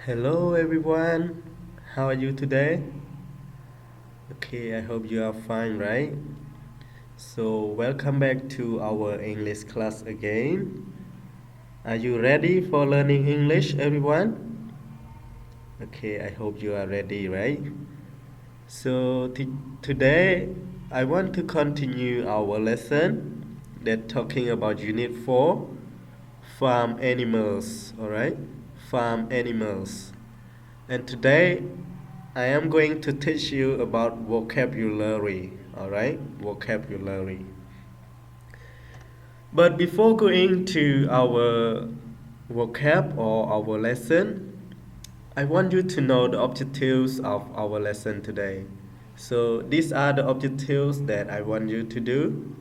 Hello everyone, how are you today? Okay, I hope you are fine, right? So, welcome back to our English class again. Are you ready for learning English, everyone? Okay, I hope you are ready, right? So, today I want to continue our lesson that talking about Unit 4 farm animals, alright? Farm animals. And today I am going to teach you about vocabulary, alright? Vocabulary. But before going to our vocab or our lesson, I want you to know the objectives of our lesson today. So these are the objectives that I want you to do.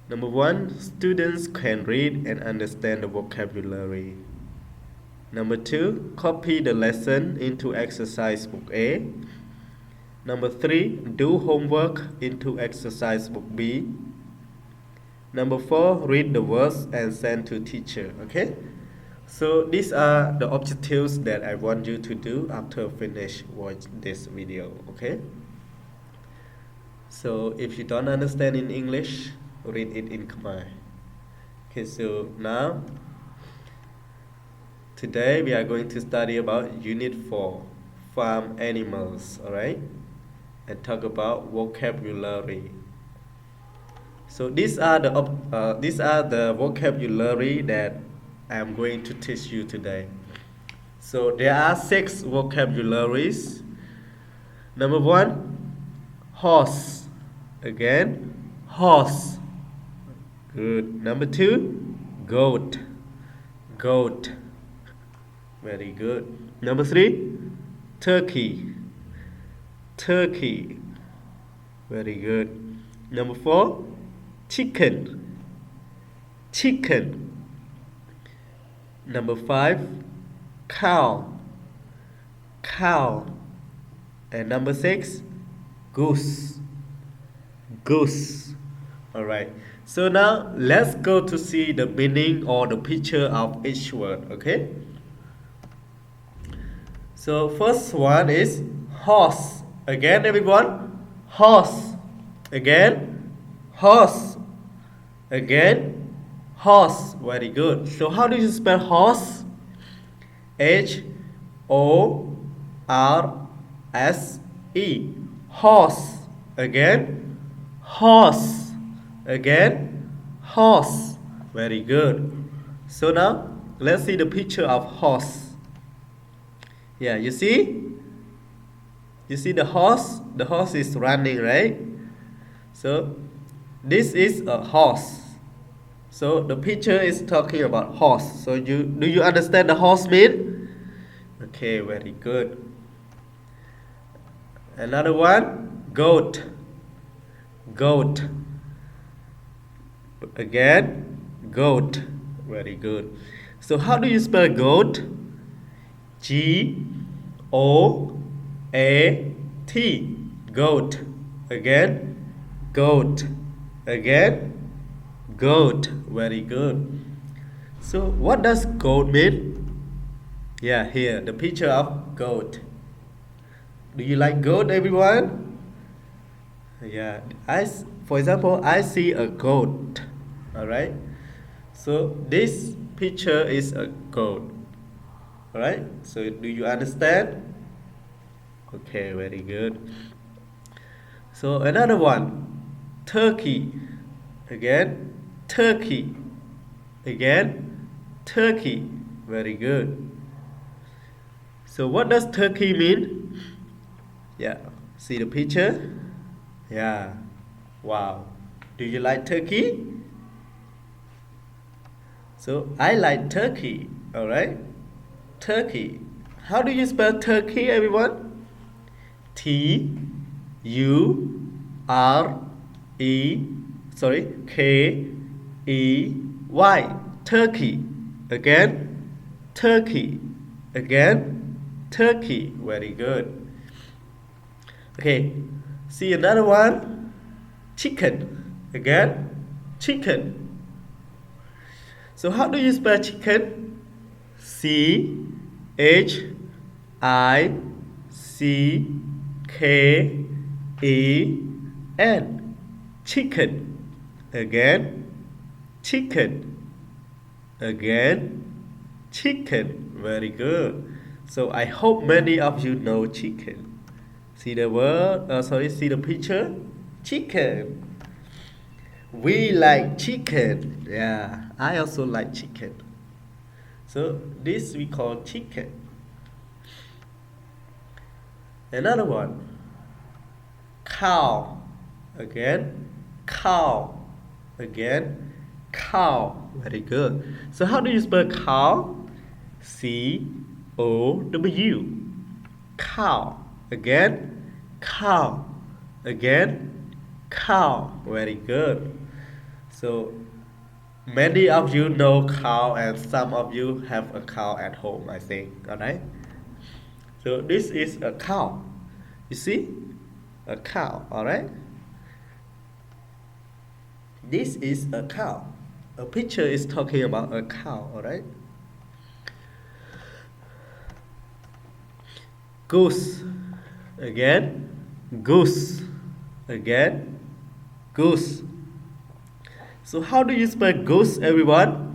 Number one, students can read and understand the vocabulary. Number two, copy the lesson into exercise book A. Number three, do homework into exercise book B. Number four, read the words and send to teacher. Okay? So these are the objectives that I want you to do after finish watch this video. Okay? So if you don't understand in English, read it in Khmer. Okay, so now today we are going to study about Unit 4, farm animals, alright? And talk about vocabulary. So these are the vocabulary that I am going to teach you today. So there are 6 vocabularies. Number one, horse. Again, horse. Good. Number two, goat. Goat. Very good. Number three, turkey. Turkey. Very good. Number four, chicken. Chicken. Number five, cow. Cow. And number six, goose. Goose. Alright. So now let's go to see the meaning or the picture of each word. Okay? So first one is horse. Again, everyone. Horse. Again. Horse. Again. Horse. Very good. So how do you spell horse? H-O-R-S-E. Horse. Again. Horse. Again. Horse. Very good. So now let's see the picture of horse. Yeah, you see? You see the horse? The horse is running, right? So, this is a horse. So, the picture is talking about horse. So, do you understand the horse mean? Okay, very good. Another one, goat. Goat. Again, goat. Very good. So, how do you spell goat? G-O-A-T. Goat. Again, goat. Again, goat. Very good. So what does goat mean? Yeah, here, the picture of goat. Do you like goat, everyone? Yeah, for example, I see a goat. Alright? So this picture is a goat. Alright, so do you understand? Okay, very good. So another one, turkey. Again, turkey. Again, turkey. Very good. So what does turkey mean? Yeah, see the picture? Yeah, wow. Do you like turkey? So I like turkey, alright? Turkey. How do you spell turkey, everyone? K-E-Y. Turkey. Again, turkey. Again, turkey. Very good. Okay, see another one. Chicken. Again, chicken. So how do you spell chicken? C H I C K E N chicken again chicken again chicken very good so I hope many of you know chicken see the word see the picture chicken we like chicken yeah I also like chicken so this we call chicken another one cow again cow again cow very good so how do you spell cow C-O-W cow again cow again cow very good so many of you know cow and some of you have a cow at home I think alright so this is a cow you see a cow alright this is a cow a picture is talking about a cow alright goose again goose again goose so how do you spell goose everyone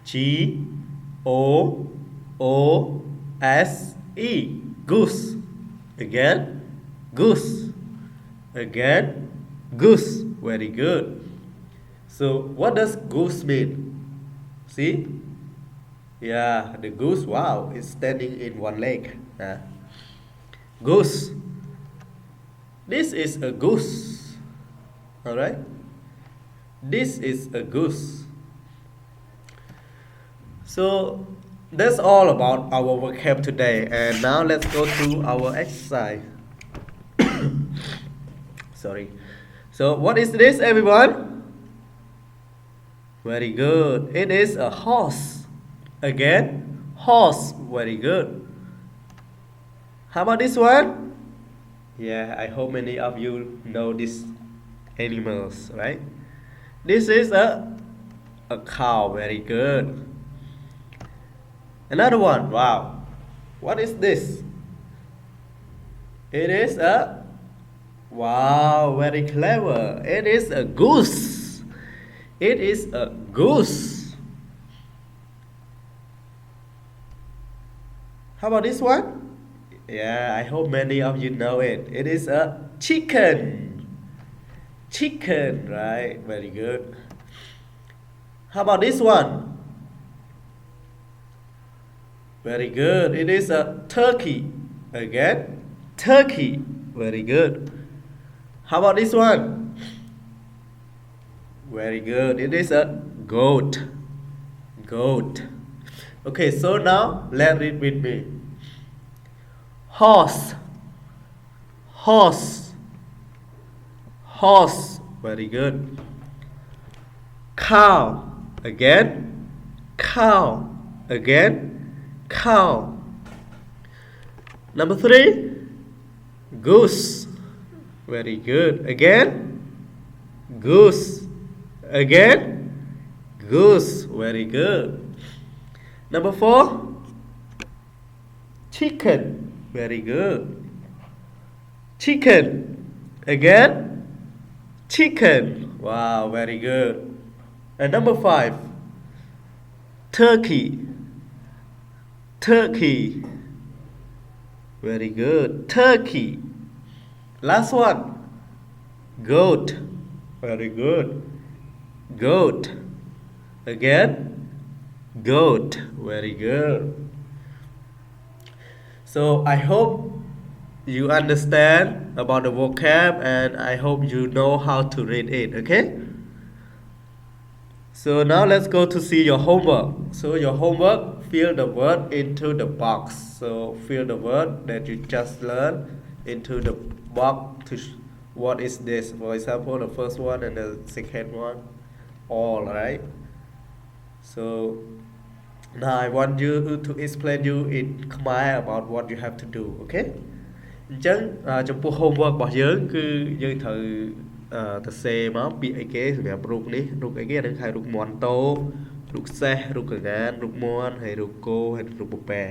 G-O-O-S-E goose again goose again goose very good so what does goose mean see yeah the goose wow is standing in one leg goose this is a goose alright this is a goose so that's all about our vocab today and now let's go to our exercise sorry so what is this everyone very good it is a horse again horse very good how about this one yeah I hope many of you know these animals right this is a cow very good another one wow what is this it is a wow very clever it is a goose it is a goose how about this one yeah I hope many of you know it it is a chicken chicken right very good how about this one very good it is a turkey again turkey very good how about this one very good it is a goat goat okay so now let's read with me horse horse horse very good cow again cow again cow number 3 goose very good again goose again goose very good number 4 chicken very good chicken again chicken wow very good and number 5 turkey turkey very good turkey last one goat very good goat again goat very good so I hope you understand about the vocab and I hope you know how to read it okay so now let's go to see your homework so your homework fill the word into the box so fill the word that you just learned into the box to what is this for example the first one and the second one all right so now I want you to explain you in Khmer about what you have to do okay អញ្ចឹងចំពោះ homework របស់យើងគឺយើងត្រូវទៅសេមកពាក្យអីគេសម្រាប់រូបនេះរូបអីគេអានឹងហៅរូបមាន់តោរូបសេះរូបកង្ហានរូបមាន់ហើយរូបគោហើយរូបពពែ